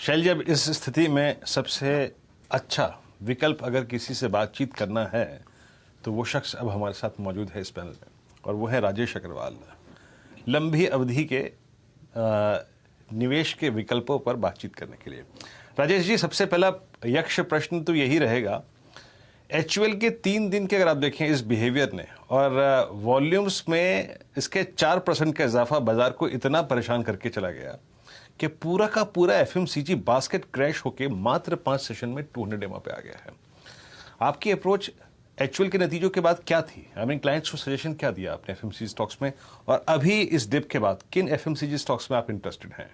शैलजा, अब इस स्थिति में सबसे अच्छा विकल्प अगर किसी से बातचीत करना है तो वो शख्स अब हमारे साथ मौजूद है इस पैनल में, और वो है राजेश अग्रवाल। लंबी अवधि के निवेश के विकल्पों पर बातचीत करने के लिए। राजेश जी, सबसे पहला यक्ष प्रश्न तो यही रहेगा, एचयूएल के 3 दिन के अगर आप देखें इस बिहेवियर ने, और वॉल्यूम्स में इसके 4% का इजाफा बाजार को इतना परेशान करके चला गया कि पूरा का पूरा एफएमसीजी बास्केट क्रैश होकर मात्र 5 सेशन में 200 एमओ पे आ गया है। आपकी अप्रोच एचयूएल के नतीजों के बाद क्या थी? आई मीन क्लाइंट्स को सजेशन क्या दिया आपने एफएमसीजी स्टॉक्स में, और अभी इस डिप के बाद किन एफएमसीजी स्टॉक्स में आप इंटरेस्टेड हैं?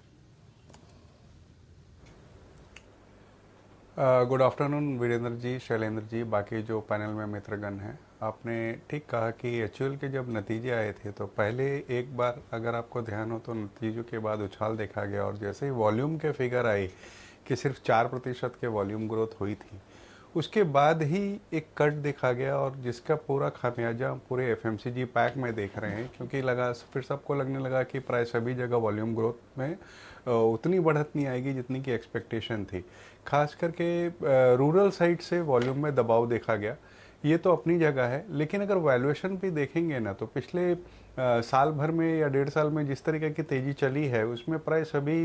गुड आफ्टरनून वीरेंद्र जी, शैलेंद्र जी, बाकी जो पैनल में मित्रगण हैं। आपने ठीक कहा कि एचयूएल के जब नतीजे आए थे तो पहले एक बार अगर आपको ध्यान हो तो नतीजों के बाद उछाल देखा गया, और जैसे ही वॉल्यूम के फिगर आए कि सिर्फ 4% के वॉल्यूम ग्रोथ हुई थी, उसके बाद ही एक कट देखा गया, और जिसका पूरा खामियाजा पूरे एफएमसीजी पैक में देख रहे हैं, क्योंकि लगा फिर सबको लगने लगा कि प्राय सभी जगह वॉल्यूम ग्रोथ में उतनी बढ़त नहीं आएगी जितनी की एक्सपेक्टेशन थी। खास करके रूरल साइड से वॉल्यूम में दबाव देखा गया, ये तो अपनी जगह है। लेकिन अगर वैल्यूएशन भी देखेंगे ना तो पिछले साल भर में या 1.5 साल में जिस तरीके की तेज़ी चली है उसमें प्राय सभी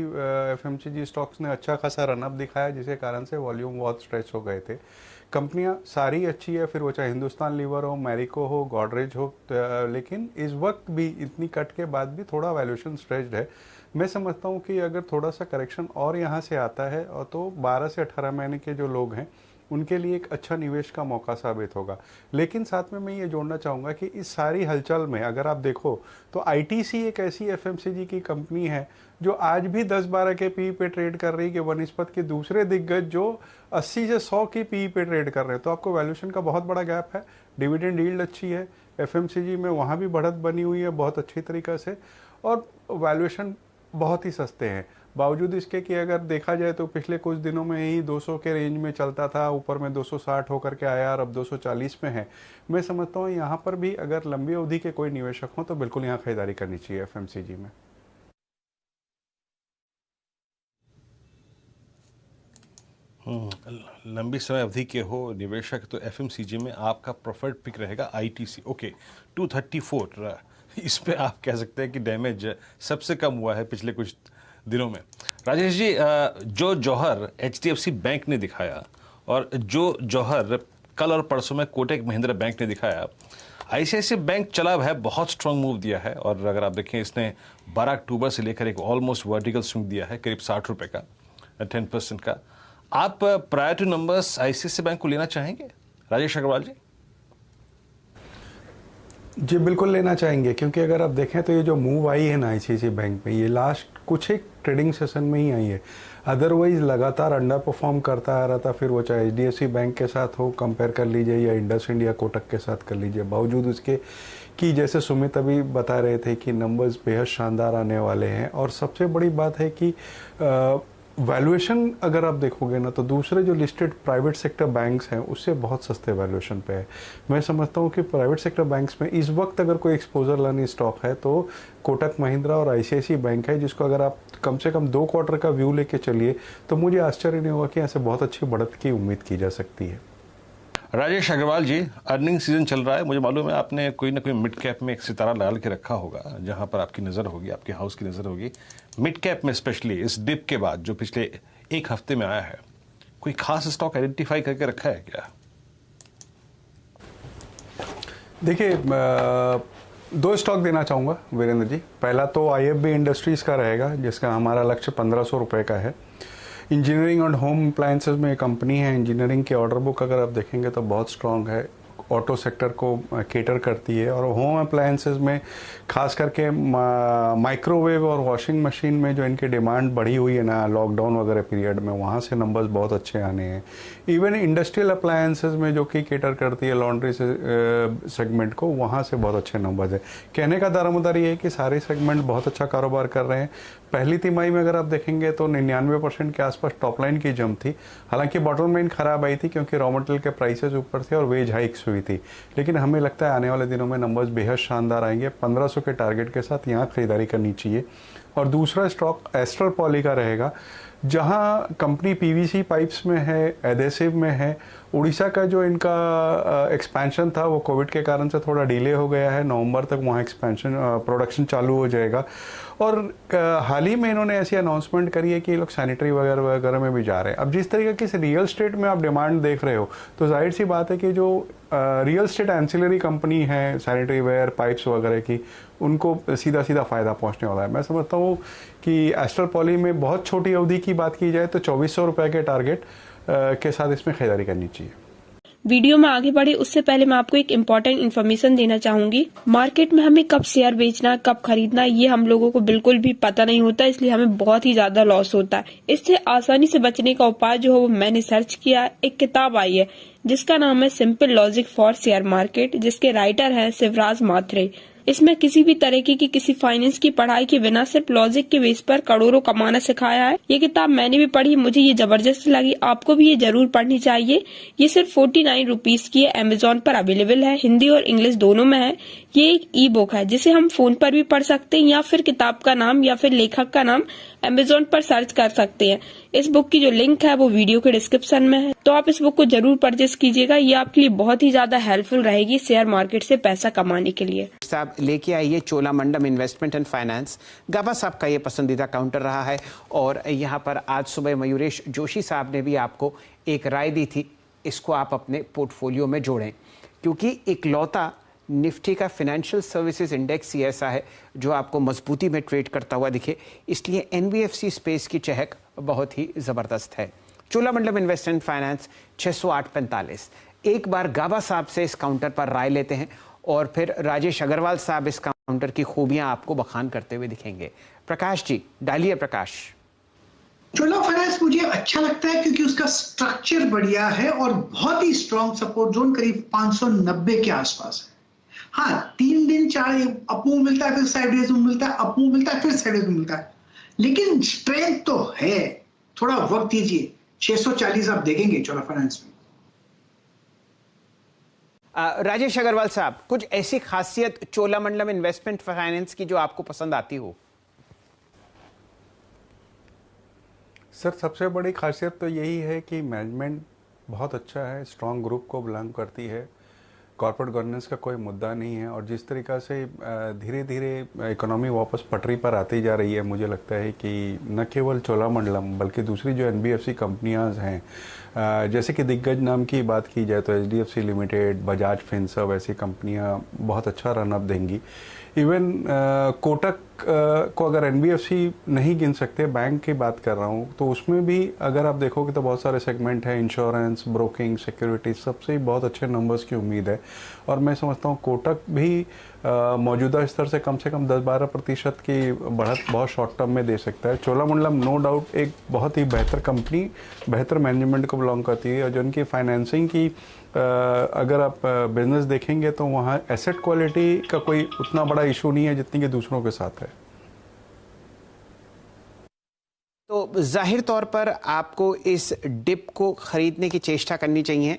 एफएमसीजी स्टॉक्स ने अच्छा खासा रनअप दिखाया, जिसके कारण से वॉल्यूम बहुत स्ट्रेच हो गए थे। कंपनियां सारी अच्छी है, फिर वो चाहे हिंदुस्तान लीवर हो, मैरिको हो, गॉडरेज हो, लेकिन इस वक्त भी इतनी कट के बाद भी थोड़ा वैल्यूएशन स्ट्रेच्ड है। मैं समझता हूँ कि अगर थोड़ा सा करेक्शन और यहाँ से आता है और तो 12 से 18 महीने के जो लोग हैं उनके लिए एक अच्छा निवेश का मौका साबित होगा। लेकिन साथ में मैं ये जोड़ना चाहूँगा कि इस सारी हलचल में अगर आप देखो तो आईटीसी एक ऐसी एफएमसीजी की कंपनी है जो आज भी 10-12 के पी पे ट्रेड कर रही है, कि वनस्पत के दूसरे दिग्गज जो 80 से 100 की पी पे ट्रेड कर रहे हैं। तो आपको वैल्यूएशन का बहुत बड़ा गैप है। डिविडेंड यील्ड अच्छी है एफएमसीजी में, वहाँ भी बढ़त बनी हुई है बहुत अच्छी तरीक़े से, और वैल्यूएशन बहुत ही सस्ते हैं। बावजूद इसके कि अगर देखा जाए तो पिछले कुछ दिनों में ही 200 के रेंज में चलता था, ऊपर में 260 होकर के आया और अब 240 में है। मैं समझता हूँ यहाँ पर भी अगर लंबी अवधि के कोई निवेशक हो तो बिल्कुल यहाँ खरीदारी करनी चाहिए एफएमसीजी में। लंबी समय अवधि के हो निवेशक तो एफएमसीजी में आपका प्रेफर्ड पिक रहेगा आईटीसी। ओके, 234 इस पे आप कह सकते हैं कि डैमेज सबसे कम हुआ है पिछले कुछ दिनों में। राजेश जी, जो जौहर एचडीएफसी बैंक ने दिखाया और जो जौहर कल और परसों में कोटक महिंद्रा बैंक ने दिखाया, आईसीआईसीआई बैंक चला है, बहुत स्ट्रांग मूव दिया है, और अगर आप देखें इसने 12 अक्टूबर से लेकर एक ऑलमोस्ट वर्टिकल स्विंग दिया है करीब 60 रुपए का, 10% का। आप prior two numbers ICICI bank को लेना चाहेंगे राजेश अग्रवाल जी? जी बिल्कुल लेना चाहेंगे, क्योंकि अगर आप देखें तो ये जो मूव आई है ना आईसीआईसीआई बैंक में, ये लास्ट कुछ एक ट्रेडिंग सेशन में ही आई है। अदरवाइज लगातार अंडर परफॉर्म करता आ रहा था, फिर वो चाहे एचडीएफसी बैंक के साथ हो कंपेयर कर लीजिए या इंडसइंड या कोटक के साथ कर लीजिए। बावजूद उसके कि जैसे सुमित अभी बता रहे थे कि नंबर्स बेहद शानदार आने वाले हैं, और सबसे बड़ी बात है कि वैल्यूएशन अगर आप देखोगे ना तो दूसरे जो लिस्टेड प्राइवेट सेक्टर बैंक्स हैं उससे बहुत सस्ते वैल्यूएशन पे है। मैं समझता हूँ कि प्राइवेट सेक्टर बैंक्स में इस वक्त अगर कोई एक्सपोजर लानी स्टॉक है तो कोटक महिंद्रा और आईसीआईसीआई बैंक है, जिसको अगर आप कम से कम 2 क्वार्टर का व्यू लेके चलिए तो मुझे आश्चर्य नहीं होगा कि यहाँ से बहुत अच्छी बढ़त की उम्मीद की जा सकती है। राजेश अग्रवाल जी, अर्निंग सीजन चल रहा है, मुझे मालूम है आपने कोई ना कोई मिड कैप में एक सितारा डाल के रखा होगा जहां पर आपकी नज़र होगी, आपके हाउस की नज़र होगी। मिड कैप में स्पेशली इस डिप के बाद जो पिछले एक हफ्ते में आया है, कोई खास स्टॉक आइडेंटिफाई करके रखा है क्या? देखिए 2 स्टॉक देना चाहूँगा वीरेंद्र जी। पहला तो आईएफबी इंडस्ट्रीज़ का रहेगा, जिसका हमारा लक्ष्य 1500 रुपये का है। इंजीनियरिंग और होम अप्लायंसेज में कंपनी है। इंजीनियरिंग की ऑर्डर बुक अगर आप देखेंगे तो बहुत स्ट्रांग है, ऑटो सेक्टर को केटर करती है। और होम अप्लायंसेज में खास करके माइक्रोवेव और वॉशिंग मशीन में जो इनकी डिमांड बढ़ी हुई है ना लॉकडाउन वगैरह पीरियड में, वहाँ से नंबर्स बहुत अच्छे आने हैं। इवन इंडस्ट्रियल अप्लायंसेज में जो कि केटर करती है लॉन्ड्री सेगमेंट को, वहाँ से बहुत अच्छे नंबर्स है। कहने का दारोमदार ये है कि सारे सेगमेंट बहुत अच्छा कारोबार कर रहे हैं। पहली तिमाही में अगर आप देखेंगे तो 99% के आसपास टॉप लाइन की जंप थी। हालांकि बॉटम लाइन खराब आई थी क्योंकि रॉ मटेरियल के प्राइसेस ऊपर थे और वेज हाइक्स हुई थी। लेकिन हमें लगता है आने वाले दिनों में नंबर्स बेहद शानदार आएंगे। 1500 के टारगेट के साथ यहाँ खरीदारी करनी चाहिए। और दूसरा स्टॉक एस्ट्रल पॉली का रहेगा। जहां कंपनी पीवीसी पाइप्स में है, एडेसिव में है। उड़ीसा का जो इनका एक्सपेंशन था वो कोविड के कारण से थोड़ा डिले हो गया है, नवंबर तक वहाँ एक्सपेंशन प्रोडक्शन चालू हो जाएगा। और हाल ही में इन्होंने ऐसी अनाउंसमेंट करी है कि ये लोग सैनिटरी वगैरह वगैरह में भी जा रहे हैं। अब जिस तरीके की रियल स्टेट में आप डिमांड देख रहे हो तो जाहिर सी बात है कि जो रियल स्टेट एंसिलरी कंपनी है सैनिटरी वेयर पाइप्स वगैरह की, उनको सीधा सीधा फ़ायदा पहुंचने वाला है। मैं समझता हूँ कि एस्टर पॉली में बहुत छोटी अवधि की बात की जाए तो 2400 रुपये के टारगेट के साथ इसमें खरीदारी करनी चाहिए। वीडियो में आगे बढ़े उससे पहले मैं आपको एक इम्पॉर्टेंट इन्फॉर्मेशन देना चाहूंगी। मार्केट में हमें कब शेयर बेचना, कब खरीदना, ये हम लोगों को बिल्कुल भी पता नहीं होता, इसलिए हमें बहुत ही ज्यादा लॉस होता है। इससे आसानी से बचने का उपाय जो है वो मैंने सर्च किया। एक किताब आई है जिसका नाम है simple logic for share market, जिसके राइटर हैं शिवराज माथुरे। इसमें किसी भी तरीके की किसी फाइनेंस की पढ़ाई के बिना सिर्फ लॉजिक के बेस पर करोड़ों कमाना सिखाया है। ये किताब मैंने भी पढ़ी, मुझे ये जबरदस्त लगी। आपको भी ये जरूर पढ़नी चाहिए। ये सिर्फ 49 रुपीज की है, अमेजोन पर अवेलेबल है, हिंदी और इंग्लिश दोनों में है। ये एक ई बुक है जिसे हम फोन पर भी पढ़ सकते हैं या फिर किताब का नाम या फिर लेखक का नाम अमेजोन पर सर्च कर सकते हैं। इस बुक की जो लिंक है वो वीडियो के डिस्क्रिप्शन में है, तो आप इस बुक को जरूर परचेस कीजिएगा। ये आपके लिए बहुत ही ज्यादा हेल्पफुल रहेगी शेयर मार्केट से पैसा कमाने के लिए। साहब लेके आइए चोलामंडलम इन्वेस्टमेंट एंड फाइनेंस। गाबा साहब का ये पसंदीदा काउंटर रहा है और यहाँ पर आज सुबह मयूरेश जोशी साहब ने भी आपको एक राय दी थी, इसको आप अपने पोर्टफोलियो में जोड़ें, क्योंकि इकलौता निफ्टी का फाइनेंशियल सर्विसेज इंडेक्स ही ऐसा है जो आपको मजबूती में ट्रेड करता हुआ दिखे, इसलिए एनबीएफसी स्पेस की चहक बहुत ही ज़बरदस्त है। Cholamandalam investment finance 60845। एक बार गाबा साहब से इस काउंटर पर राय लेते हैं और फिर राजेश अग्रवाल साहब इस काउंटर की खूबियां आपको बखान करते हुए दिखेंगे। प्रकाश जी डालिए प्रकाश। चोला फाइनेंस मुझे अच्छा लगता है क्योंकि उसका स्ट्रक्चर बढ़िया है और बहुत ही स्ट्रॉन्ग सपोर्ट जोन करीब 590 के आसपास है। हाँ, 3 दिन 4 अप मूव मिलता है, फिर साइडवेज मूव मिलता है, अप मूव मिलता है, फिर साइडवेज मूव मिलता है, लेकिन स्ट्रेंथ तो है। थोड़ा वक्त दीजिए, 640 आप देखेंगे चोला फाइनेंस में। राजेश अग्रवाल साहब, कुछ ऐसी खासियत चोलामंडलम इन्वेस्टमेंट फाइनेंस की जो आपको पसंद आती हो? सर सबसे बड़ी खासियत तो यही है कि मैनेजमेंट बहुत अच्छा है, स्ट्रॉन्ग ग्रुप को बिलोंग करती है, कॉर्पोरेट गवर्नेंस का कोई मुद्दा नहीं है और जिस तरीक़ा से धीरे धीरे इकोनॉमी वापस पटरी पर आती जा रही है, मुझे लगता है कि न केवल चोलामंडलम बल्कि दूसरी जो एनबीएफसी कंपनियां हैं, जैसे कि दिग्गज नाम की बात की जाए तो एचडीएफसी लिमिटेड, बजाज फिनसर्व, ऐसी कंपनियां बहुत अच्छा रनअप देंगी। इवन कोटक को अगर एनबीएफसी नहीं गिन सकते, बैंक की बात कर रहा हूँ, तो उसमें भी अगर आप देखोगे तो बहुत सारे सेगमेंट हैं, इंश्योरेंस, ब्रोकिंग, सिक्योरिटी, सबसे ही बहुत अच्छे नंबर्स की उम्मीद है। और मैं समझता हूँ कोटक भी मौजूदा स्तर से कम 10-12% की बढ़त बहुत शॉर्ट टर्म में दे सकता है। चोलामंडलम नो डाउट एक बहुत ही बेहतर कंपनी, बेहतर मैनेजमेंट को बिलोंग करती है और जो उनकी फाइनेंसिंग की अगर आप बिजनेस देखेंगे तो वहाँ एसेट क्वालिटी का कोई उतना बड़ा इशू नहीं है जितनी कि दूसरों के साथ है। तो जाहिर तौर पर आपको इस डिप को खरीदने की चेष्टा करनी चाहिए।